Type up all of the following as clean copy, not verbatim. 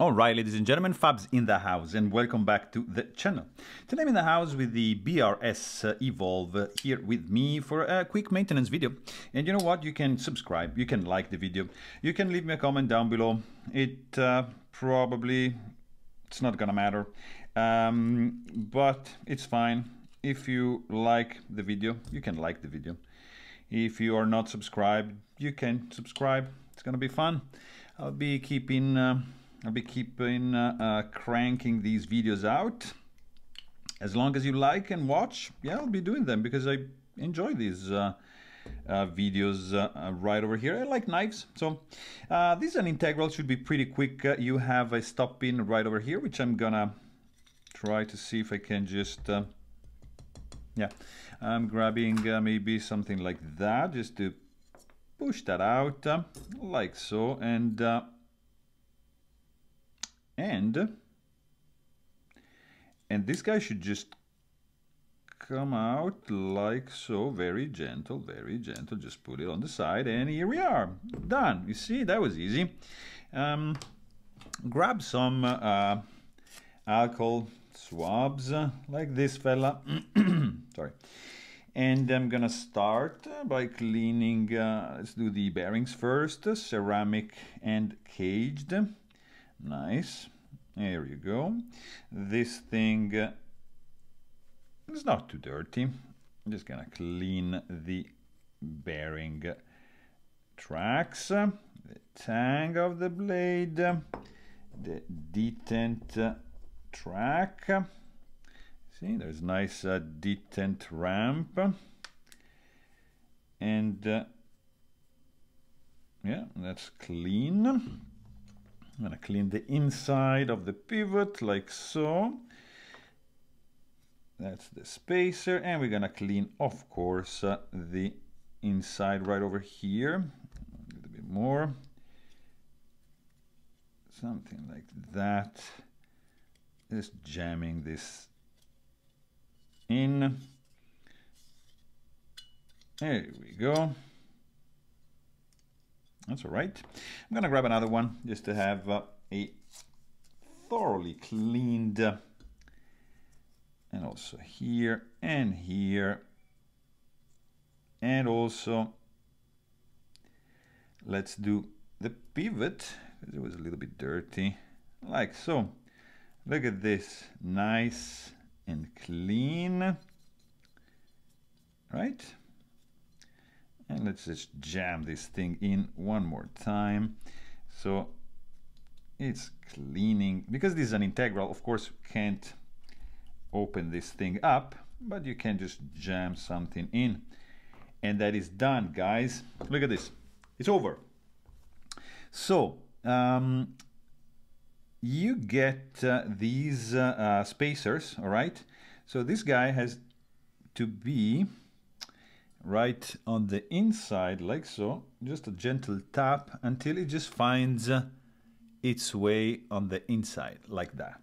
Alright, ladies and gentlemen, Fabs in the house, and welcome back to the channel. Today I'm in the house with the BRS E-Volve here with me for a quick maintenance video. And you know what? You can subscribe, you can like the video, you can leave me a comment down below. It's not gonna matter, but it's fine. If you like the video, you can like the video. If you are not subscribed, you can subscribe. It's gonna be fun. I'll be keeping cranking these videos out as long as you like and watch. Yeah, I'll be doing them because I enjoy these videos right over here. I like knives, so this is an integral, should be pretty quick. You have a stop pin right over here, which I'm gonna try to see if I can just yeah, I'm grabbing maybe something like that just to push that out like so, and this guy should just come out like so, very gentle, just put it on the side, and here we are, done. You see, that was easy. Grab some alcohol swabs like this fella sorry, and I'm gonna start by cleaning, let's do the bearings first, ceramic and caged. Nice, there you go. This thing is not too dirty. I'm just gonna clean the bearing tracks, the tang of the blade, the detent track. See, there's nice detent ramp, and yeah, that's clean. I'm gonna clean the inside of the pivot like so. That's the spacer, and we're gonna clean, of course, the inside right over here. A little bit more, something like that. Just jamming this in. There we go. That's all right. I'm gonna grab another one just to have a thoroughly cleaned, and also here and here, and also let's do the pivot because it was a little bit dirty, like so. Look at this, nice and clean, right? And let's just jam this thing in one more time. So it's cleaning, because this is an integral, of course, you can't open this thing up, but you can just jam something in. And that is done, guys. Look at this, it's over. So you get these spacers, all right? So this guy has to be right on the inside like so, just a gentle tap until it just finds its way on the inside like that,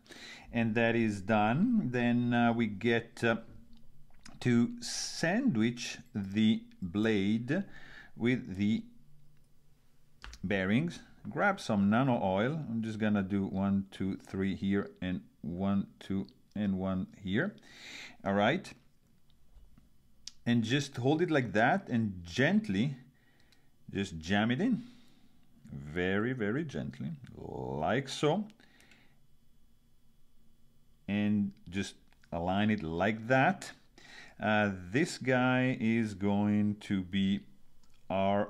and that is done. Then we get to sandwich the blade with the bearings. Grab some nano oil. I'm just gonna do 1, 2, 3 here, and 1, 2, and 1 here. All right, and just hold it like that and gently just jam it in, very gently, like so, and just align it like that. This guy is going to be our,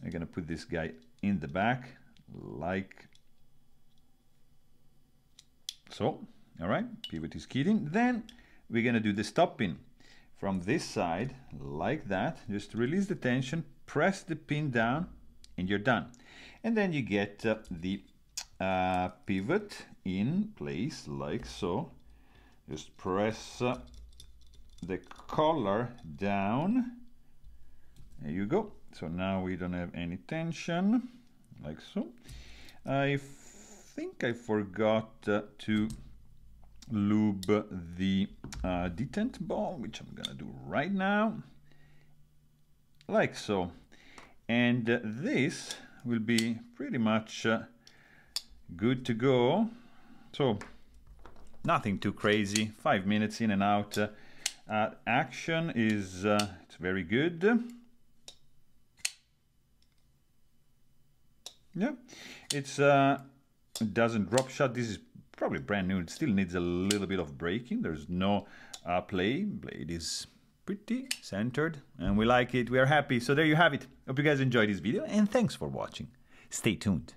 I'm gonna put this guy in the back like so. All right, pivot is keyed in. Then we're gonna do the stop pin from this side like that. Just release the tension, press the pin down, and you're done. And then you get the pivot in place like so. Just press the collar down. There you go. So now we don't have any tension, like so. I think I forgot to lube the detent ball, which I'm gonna do right now, like so. And this will be pretty much good to go. So nothing too crazy, 5 minutes in and out. Action is it's very good. Yeah, it's it doesn't drop shot. This is probably brand new. It still needs a little bit of braking. There's no play. Blade is pretty centered and we like it. We are happy. So there you have it. Hope you guys enjoyed this video and thanks for watching. Stay tuned.